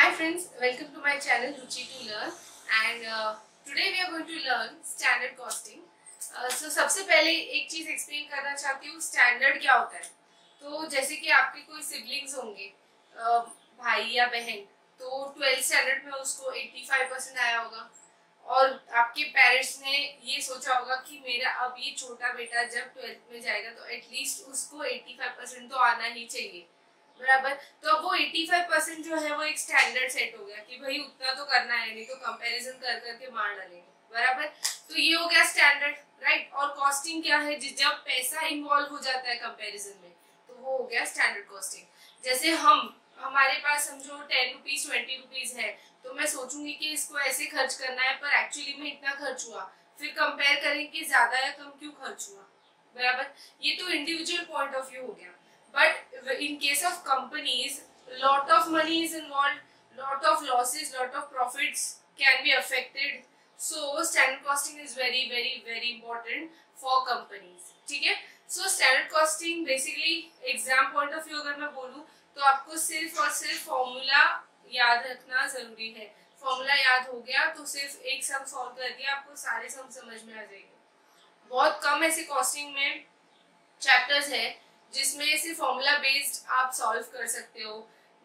Hi friends, welcome to my channel Ruchi to Learn and today we are going to learn standard costing. So सबसे पहले एक चीज explain करना चाहती हूँ स्टैंडर्ड क्या होता है। तो जैसे कि आपके कोई सिबलिंग्स होंगे भाई या बहन, तो 12th स्टैंडर्ड में उसको 85% आया होगा और आपके पेरेंट्स ने ये सोचा होगा कि मेरा अब ये छोटा बेटा जब 12th में जाएगा तो एटलीस्ट उसको 85% तो आना ही चाहिए, बराबर। तो अब वो 85% जो है वो एक स्टैंडर्ड सेट हो गया कि भाई उतना तो करना है, नहीं तो कंपैरिजन कर करके मार डालेंगे, बराबर। तो ये हो गया स्टैंडर्ड, राइट। और कॉस्टिंग क्या है, जब पैसा इन्वॉल्व हो जाता है कंपैरिजन में तो वो हो गया स्टैंडर्ड कॉस्टिंग। जैसे हमारे पास समझो 10 रुपीज 20 रुपीज है, तो मैं सोचूंगी कि इसको ऐसे खर्च करना है, पर एक्चुअली में इतना खर्च हुआ, फिर कंपेयर करेंगे कि ज्यादा या कम क्यों खर्च हुआ, बराबर। ये तो इंडिविजुअल पॉइंट ऑफ व्यू हो गया। But in case of companies, lot of money is involved, lot of losses, lot of profits can be affected. So standard costing is very important for companies. ठीक है? So standard costing basically exam point of view अगर मैं बोलूँ तो आपको सिर्फ और सिर्फ फॉर्मूला याद रखना जरूरी है। फॉर्मूला याद हो गया तो सिर्फ एक सम सॉल्व कर दिया, आपको सारे सम समझ में आ जाएंगे। बहुत कम ऐसे कॉस्टिंग में चैप्टर्स है जिसमें सिर्फ फॉर्मूला बेस्ड आप सॉल्व कर सकते हो।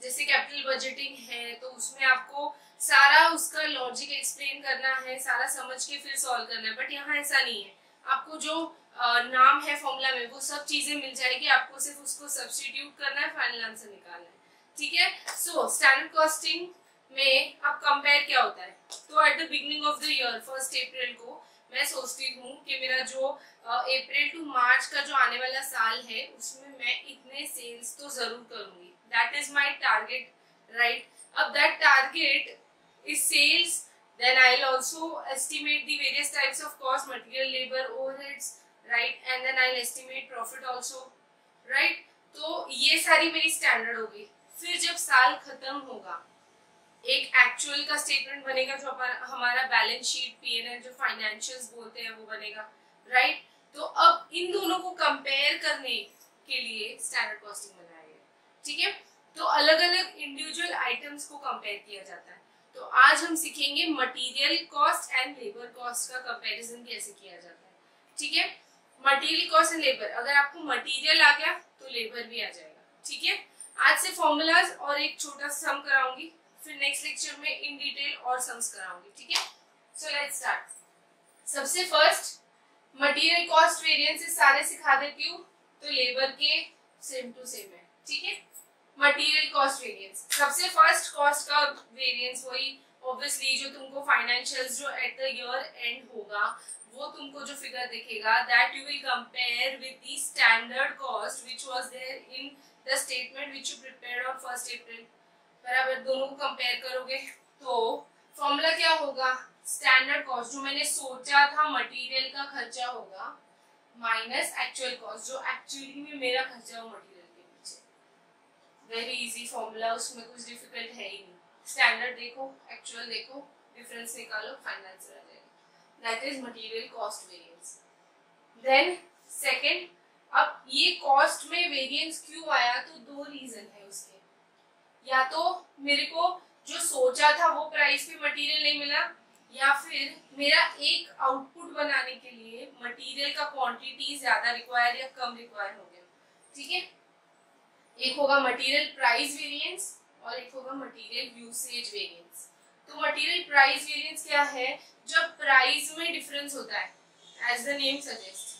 जैसे कैपिटल बजटिंग है तो उसमें आपको सारा उसका लॉजिक एक्सप्लेन करना है, सारा समझ के फिर सॉल्व करना है। बट यहाँ ऐसा नहीं है, आपको जो नाम है फॉर्मूला में वो सब चीजें मिल जाएगी, आपको सिर्फ उसको सब्स्टिट्यूट करना है, फाइनल आंसर निकालना है। ठीक है। सो स्टैंडर्ड कॉस्टिंग में अब कंपेयर क्या होता है, तो at the beginning of the year 1 अप्रैल को मैं सोचती हूँ कि मेरा जो अप्रैल टू मार्च का जो आने वाला साल है उसमें मैं इतने सेल्स तो जरूर करूंगी, that is my target, right. अब that target is sales, then I will also estimate the various types of cost, material, labour, overheads, right, and then I will estimate profit also, right. तो ये सारी मेरी standard होगी। फिर जब साल खत्म होगा एक एक्चुअल का स्टेटमेंट बनेगा, जो हमारा बैलेंस शीट, पीएनएल, जो फाइनेंशियल्स बोलते हैं वो बनेगा, राइट। तो अब इन दोनों को कंपेयर करने के लिए स्टैंडर्ड कॉस्टिंग बनाया गया। ठीक है। तो अलग अलग इंडिविजुअल आइटम्स को कंपेयर किया जाता है। तो आज हम सीखेंगे material cost and labour cost का कंपैरिजन कैसे किया जाता है। ठीक है। मटेरियल कॉस्ट एंड लेबर, अगर आपको मटेरियल आ गया तो लेबर भी आ जाएगा। ठीक है। आज से फॉर्मूलाज और एक छोटा सा सम कराऊंगी, फिर नेक्स्ट लेक्चर में इन डिटेल और सम्स कराऊंगी। ठीक है। So let's start. सबसे फर्स्ट मटेरियल कॉस्ट वेरिएंसेस सारे सिखा देती हूँ, तो लेबर के सेम टू सेम है। ठीक है। मटेरियल कॉस्ट वेरिएंस, सबसे फर्स्ट कॉस्ट का वेरिएंस वही ऑब्वियसली जो तुमको फाइनेंशियल्स जो एट द ईयर एंड होगा वो तुमको जो फिगर दिखेगा, that you will compare with the standard cost which was there in the statement which you prepared on 1 April, बराबर। दोनों को कंपेयर करोगे तो फॉर्मूला क्या होगा, स्टैंडर्ड कॉस्ट जो मैंने सोचा था मटेरियल का खर्चा होगा माइनस एक्चुअल कॉस्ट जो एक्चुअली में मेरा खर्चा हो मटेरियल के पीछे। वेरी इजी फॉर्मूला, उसमें कुछ डिफिकल्ट है ही नहीं। स्टैंडर्ड देखो, एक्चुअल देखो, डिफरेंस निकालो, फाइनल आंसर आ जाएगा। That is material cost variance. Then second, अब ये कॉस्ट में वेरिएंस क्यों आया, तो दो रीजन है उसके। या तो मेरे को जो सोचा था वो प्राइस पे मटेरियल नहीं मिला, या फिर मेरा एक आउटपुट बनाने के लिए मटेरियल का क्वांटिटी ज्यादा रिक्वायर या कम रिक्वायर हो गया। ठीक है। एक होगा मटेरियल प्राइस वेरिएंस और एक होगा मटेरियल यूसेज वेरिएंस। तो मटेरियल प्राइस वेरिएंस क्या है, जब प्राइस में डिफरेंस होता है, as the name suggest,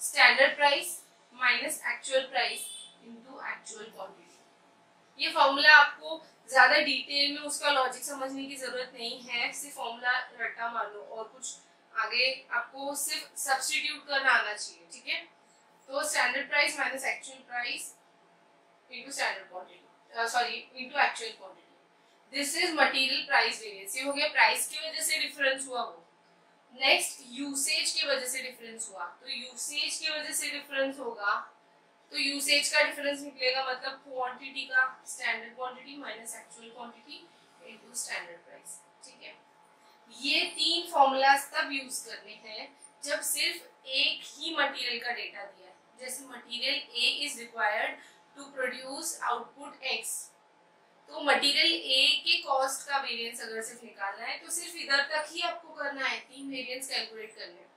standard price minus actual price into actual quantity. ये फॉर्मूला आपको ज्यादा डिटेल में उसका लॉजिक समझने की जरूरत नहीं है, सिर्फ फॉर्मूला रट्टा मार लो और कुछ आगे आपको सिर्फ सब्स्टिट्यूट करना आना चाहिए। ठीक है। तो standard price minus actual price into standard quantity, sorry into actual quantity, this is material price variance. ये हो गया प्राइस की वजह से डिफरेंस हुआ वो। नेक्स्ट यूसेज की वजह से डिफरेंस हुआ, तो यूसेज की वजह से डिफरेंस होगा तो यूसेज का डिफरेंस निकलेगा, मतलब क्वांटिटी का, standard quantity minus actual quantity into standard price. ठीक है। ये तीन फॉर्मूलाज तब यूज करने हैं जब सिर्फ एक ही मटेरियल का डेटा दिया है। जैसे material A is required to produce output X, तो मटेरियल ए के कॉस्ट का वेरिएंस अगर सिर्फ निकालना है तो सिर्फ इधर तक ही आपको करना है, 3 वेरिएंस कैलकुलेट करने हैं।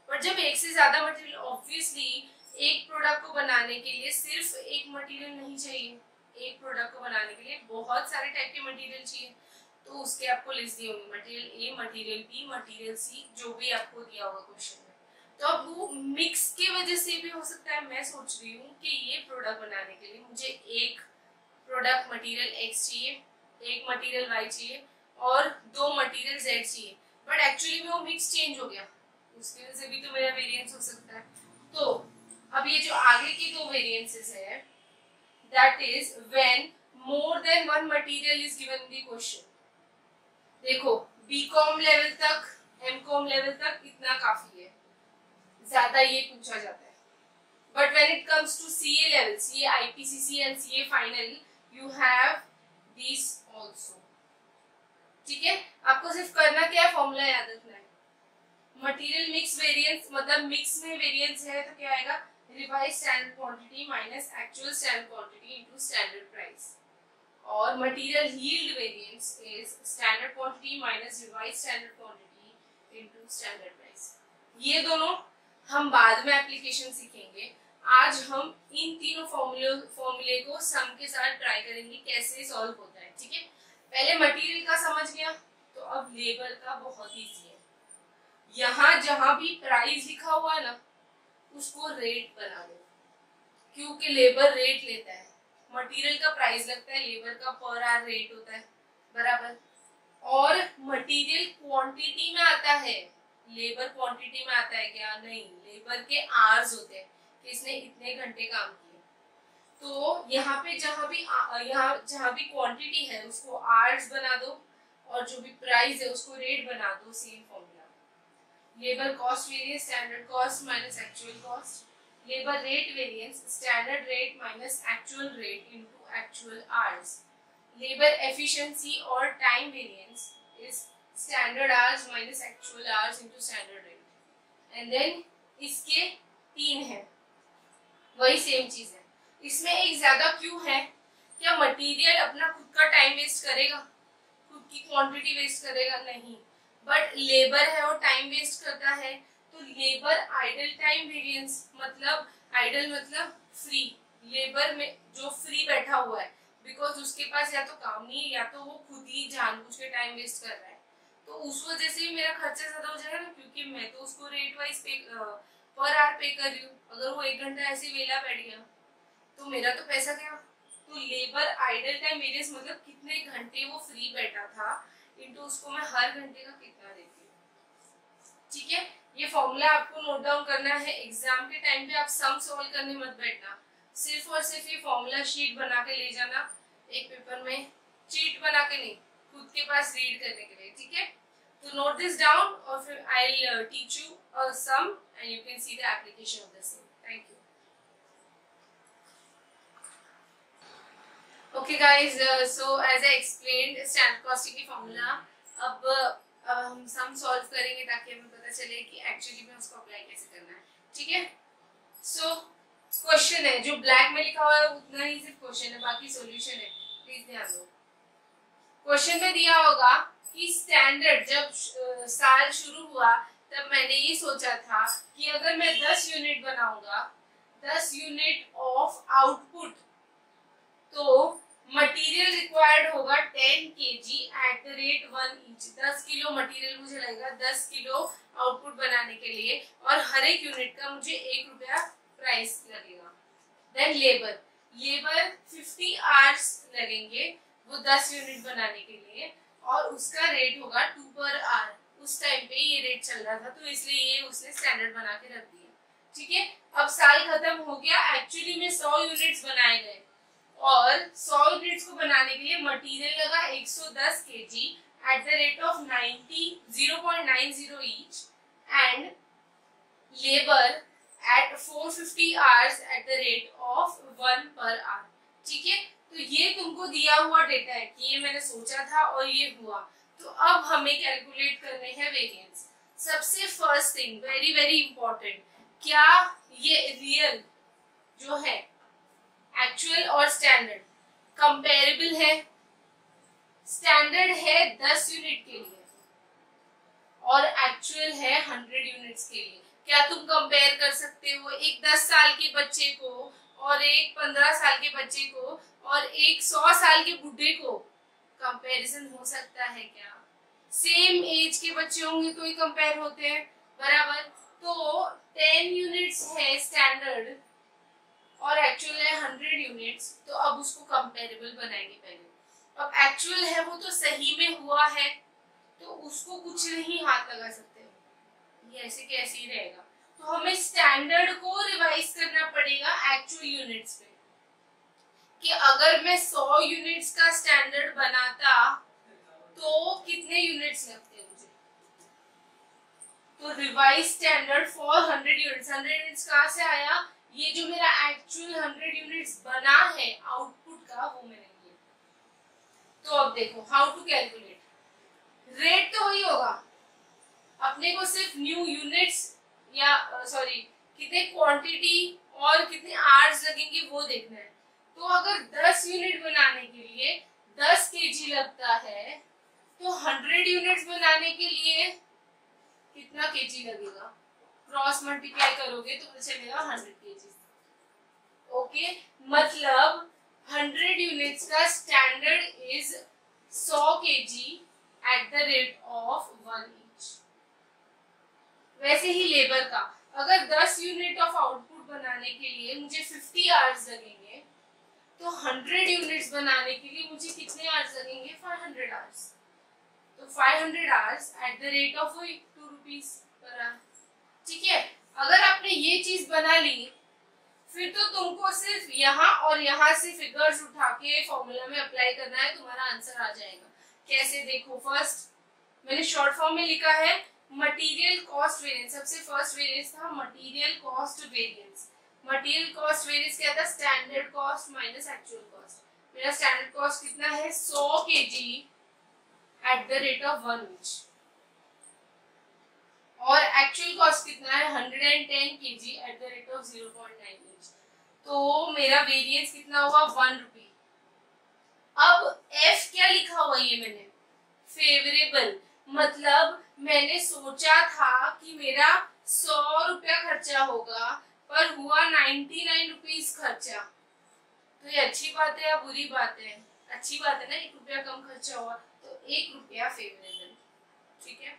पर जब एक से ज्यादा मटेरियल, ऑब्वियसली एक प्रोडक्ट को बनाने के लिए सिर्फ एक मटेरियल नहीं चाहिए, एक प्रोडक्ट को बनाने के लिए बहुत सारे टाइप के मटेरियल चाहिए। तो उसके आपको लिस्ट दिए होंगे, material A, material B, material C, जो भी आपको दिया होगा क्वेश्चन में। तो अब वो मिक्स की वजह से भी हो सकता है। मैं सोच रही हूँ कि ये प्रोडक्ट बनाने के लिए मुझे एक प्रोडक्ट मटेरियल एक्स चाहिए, एक मटेरियल वाई चाहिए और 2 मटेरियल जेड चाहिए, बट एक्चुअली में वो मिक्स चेंज हो गया, उसकी वजह से भी तो मेरा वेरिएंस हो सकता है। तो अब ये जो आगे की 2 वेरिएंसेस है, that is when more than 1 material is given in the question. देखो बीकॉम लेवल तक, एमकॉम लेवल तक इतना काफी है, ज्यादा ये पूछा जाता है। But when it comes to CA level, CA IPCC and CA final, you have this also. ठीक है, आपको सिर्फ करना क्या है, फॉर्मूला याद रखना है। मटेरियल मिक्स वेरिएंस, मतलब मिक्स में वेरिएंस है तो क्या आएगा, revise standard quantity minus actual standard quantity into standard price. और material yield variance is standard quantity minus revise standard quantity into standard price. ये दोनों हम बाद में एप्लीकेशन सीखेंगे। आज हम इन तीनों फॉर्मूले को सम के साथ ट्राई करेंगे कैसे सॉल्व होता है। ठीक है, पहले मटेरियल का समझ गया, तो अब लेबर का बहुत इजी है। यहाँ जहां भी प्राइस लिखा हुआ है ना, उसको रेट बना दो, क्योंकि लेबर रेट लेता है। मटेरियल का प्राइस लगता है, लेबर का पर आवर रेट होता है, बराबर। और मटेरियल क्वांटिटी में आता है, लेबर क्वांटिटी में आता है क्या, नहीं, लेबर के आवर्स होते हैं कि इसने इतने घंटे काम किए। तो यहाँ पे जहां भी क्वांटिटी है उसको आवर्स बना दो, और जो भी प्राइस है उसको रेट बना दो। Same formula, labour cost variance standard cost minus actual cost, labour rate variance standard rate minus actual rate into actual hours, labour efficiency और time variance is standard hours minus actual hours into standard rate. And then इसके 3 है, वही same चीज है। इसमें एक ज्यादा क्यों है, क्या मटेरियल अपना खुद का टाइम वेस्ट करेगा, खुद की क्वांटिटी वेस्ट करेगा, नहीं, बट लेबर है और टाइम वेस्ट करता है। तो लेबर आइडल टाइम वेरिएंस, मतलब आइडल मतलब फ्री, लेबर में जो फ्री बैठा हुआ है, बिकॉज उसके पास या तो काम नहीं है या तो वो खुद ही जानबूझ के टाइम वेस्ट कर रहा है, तो उस वजह से मेरा खर्चा ज्यादा हो जाएगा ना, क्योंकि मैं तो उसको रेट वाइज पर आवर पे कर रही हूँ। अगर वो 1 घंटा ऐसे वेला बैठ गया तो मेरा तो पैसा गया। तो लेबर आइडल टाइम वेरिएंस मतलब कितने घंटे वो फ्री बैठा था इनटू उसको मैं हर घंटे का कितना देती हूँ। ठीक है, ये फॉर्मूला आपको नोट डाउन करना है। एग्जाम के टाइम पे आप सम सॉल्व करने मत बैठना, सिर्फ और सिर्फ ये फॉर्मूला शीट बना के ले जाना एक पेपर में, चीट बना के नहीं, खुद के पास रीड करने के लिए। ठीक है, तो नोट दिस डाउन और फिर I will teach you a sum and you can see the application of the same. Thank you. Okay guys, so as I explained standard costing की फॉर्मूला, अब हम सम सॉल्व करेंगे ताकि हमें पता चले कि एक्चुअली में उसको अप्लाई कैसे करना है। ठीक है, सो क्वेश्चन है जो ब्लैक में लिखा हुआ है उतना ही सिर्फ क्वेश्चन है, बाकी सॉल्यूशन है, प्लीज ध्यान दो। क्वेश्चन में दिया होगा कि स्टैंडर्ड जब साल शुरू हुआ तब मैंने ये सोचा था कि अगर मैं 10 यूनिट बनाऊंगा, 10 यूनिट ऑफ आउटपुट, तो मटेरियल रिक्वायर्ड होगा 10 kg at the rate 1 each। 10 kilo material मुझे लगेगा 10 किलो आउटपुट बनाने के लिए, और हर एक यूनिट का मुझे 1 रुपया प्राइस लगेगा। देन लेबर 50 आवर्स लगेंगे वो 10 यूनिट बनाने के लिए, और उसका रेट होगा 2 पर आवर। उस टाइम पे ये रेट चल रहा था, तो इसलिए ये उसने स्टैंडर्ड बना के रख दिया। ठीक है, अब साल खत्म हो गया, एक्चुअली में 100 यूनिट्स बनाए गए, और 100 यूनिट्स को बनाने के लिए मटेरियल लगा 110 kg at the rate of 0.90 each, and labour at 450 hours at the rate of 1 per hour। ठीक है, तो ये तुमको दिया हुआ डेटा है कि ये मैंने सोचा था और ये हुआ। तो अब हमें कैलकुलेट करने हैं वेरिएंस। सबसे first thing, very very important, क्या ये रियल जो है एक्चुअल और स्टैंडर्ड कंपेरेबल है, स्टैंडर्ड है 10 यूनिट के लिए और एक्चुअल है 100 यूनिट्स के लिए। क्या तुम कंपेयर कर सकते हो एक 10 साल के बच्चे को और एक 15 साल के बच्चे को और एक 100 साल के बूढ़े को? कंपैरिजन हो सकता है क्या? सेम एज के बच्चे होंगे तो ही कंपेयर होते हैं, बराबर। तो 10 यूनिट्स है स्टैंडर्ड और एक्चुअल है 100 यूनिट्स, तो अब उसको कंपेरेबल बनाएंगे पहले। अब एक्चुअल है वो तो सही में हुआ है, तो उसको कुछ नहीं हाथ लगा सकते, ये ऐसे के ऐसे ही रहेगा। तो हमें स्टैंडर्ड को रिवाइज करना पड़ेगा एक्चुअल यूनिट्स पे, कि अगर मैं 100 यूनिट्स का स्टैंडर्ड बनाता तो कितने यूनिट्स लगते मुझे। तो revise standard for 100 units. 100 units कहाँ से आया? ये जो मेरा एक्चुअल 100 यूनिट्स बना है आउटपुट का, वो मैंने लिया। तो अब देखो हाउ टू कैलकुलेट। रेट तो वही होगा, अपने को सिर्फ न्यू यूनिट्स या कितने क्वांटिटी और कितने आवर्स लगेंगे वो देखना है। तो अगर 10 यूनिट बनाने के लिए 10 केजी लगता है, तो 100 यूनिट्स बनाने के लिए कितना केजी लगेगा? क्रॉस मल्टीप्लाई करोगे तो पता चलेगा 100 केजी। ओके, मतलब 100 यूनिट्स का standard is 100 KG at the rate of 1 each. वैसे ही लेबर का, अगर 10 यूनिट ऑफ आउटपुट बनाने के लिए मुझे 50 आवर्स लगेंगे, तो 100 यूनिट्स बनाने के लिए मुझे कितने आवर्स लगेंगे? 500 आवर्स। तो 500 hours at the rate of 2 rupees per hour. ठीक है, अगर आपने ये चीज बना ली, फिर तो तुमको सिर्फ यहाँ और यहाँ से फिगर्स उठा के फॉर्मूला में अप्लाई करना है, तुम्हारा आंसर आ जाएगा। कैसे? देखो, फर्स्ट मैंने शॉर्ट फॉर्म में लिखा है मटेरियल कॉस्ट वेरिएंस। सबसे फर्स्ट वेरिएंस था material cost variance. Material cost variance क्या था? Standard cost minus actual cost. मेरा स्टैंडर्ड कॉस्ट कितना है? 100 KG at the rate of 1 each, और एक्चुअल कॉस्ट कितना है? 110 KG at the rate of 0.9 each. तो मेरा वेरिएंस कितना हुआ? 1 रुपी। अब एफ क्या लिखा हुआ ये मैंने? फेवरेबल। मतलब मैंने सोचा था कि मेरा 100 रुपया खर्चा होगा, पर हुआ 99 रुपीज खर्चा। तो ये अच्छी बात है या बुरी बात है? अच्छी बात है ना, 1 रुपया कम खर्चा हुआ, तो 1 रुपया फेवरेबल। ठीक है,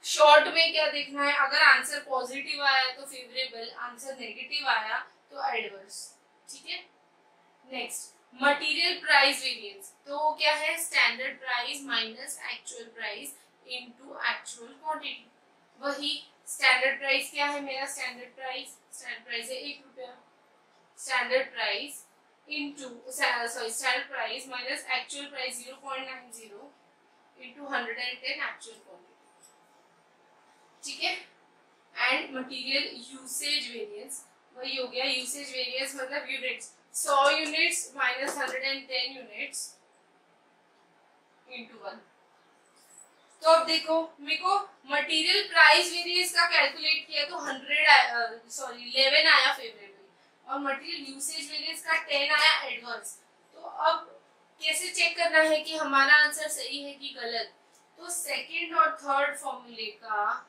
शॉर्ट में क्या देखना है? अगर आंसर पॉजिटिव आया तो फेवरेबल, आंसर नेगेटिव आया तो एडवर्स। ठीक है, नेक्स्ट मटेरियल प्राइस वेरिएंस। तो क्या है? Standard price minus actual price into actual quantity. वही स्टैंडर्ड प्राइस क्या है मेरा? स्टैंडर्ड प्राइस है 1 रुपया। Standard price into standard price minus actual price 0.90 into 110 actual quantity. ठीक है, एंड मटेरियल यूसेज वेरिएंस वही हो गया। यूसेज वेरिएंस मतलब units, 100 units minus 110 units into 1। तो अब देखो, मेरे को मटेरियल प्राइस वेरिएंस का कैलकुलेट किया तो 11 आया फेवरेबल, और मटेरियल यूसेज वेरिएंस का 10 आया एडवर्स। तो अब कैसे चेक करना है कि हमारा आंसर सही है कि गलत? तो सेकंड और थर्ड फॉर्मूले का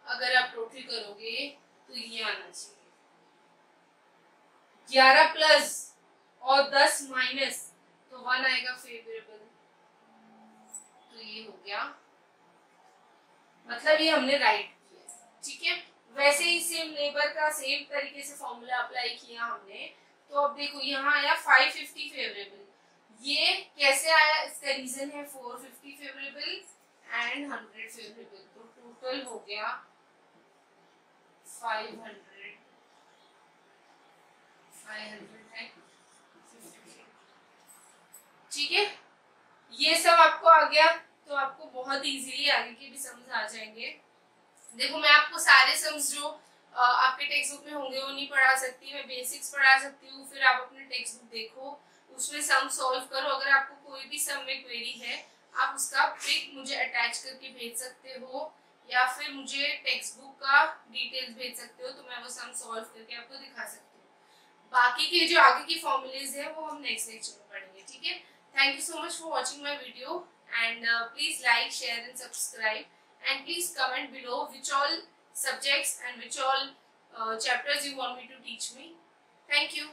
अगर आप टोटल करोगे तो ये आना चाहिए, 11 प्लस और 10 माइनस, तो 1 आएगा फेवरेबल। तो ये हो गया, मतलब ये हमने राइट किया। ठीक है, वैसे ही सेम लेबर का सेम तरीके से फॉर्मूला अप्लाई किया हमने। तो अब देखो यहाँ आया 550 फेवरेबल। ये कैसे आया? इसका रीजन है 450 फेवरेबल एंड 100 फेवरेबल। तो टोटल हो गया 500 है 50। ठीक है, ये सब आपको आ गया, तो आपको बहुत इजीली आगे के भी समझ आ जाएंगे। देखो, मैं आपको सारे सम्स जो आपके टेक्स्ट बुक में होंगे वो नहीं पढ़ा सकती, मैं बेसिक्स पढ़ा सकती हूँ। फिर आप अपने टेक्स्ट बुक देखो, उसमें सम सॉल्व करो। अगर आपको कोई भी सम में क्वेरी है, आप उसका पिक मुझे अटैच करके भेज सकते हो, या फिर मुझे टेक्स्ट बुक का डिटेल्स भेज सकते हो, तो मैं वो सम सॉल्व करके आपको दिखा सकती हूँ। बाकी के जो आगे की फॉर्मूलेज है वो हम नेक्स्ट लेक्चर में पढ़ेंगे, ठीक है। Thank you so much for watching my video and please like, share and subscribe and please comment below which all subjects and which all chapters you want me to teach me. Thank you.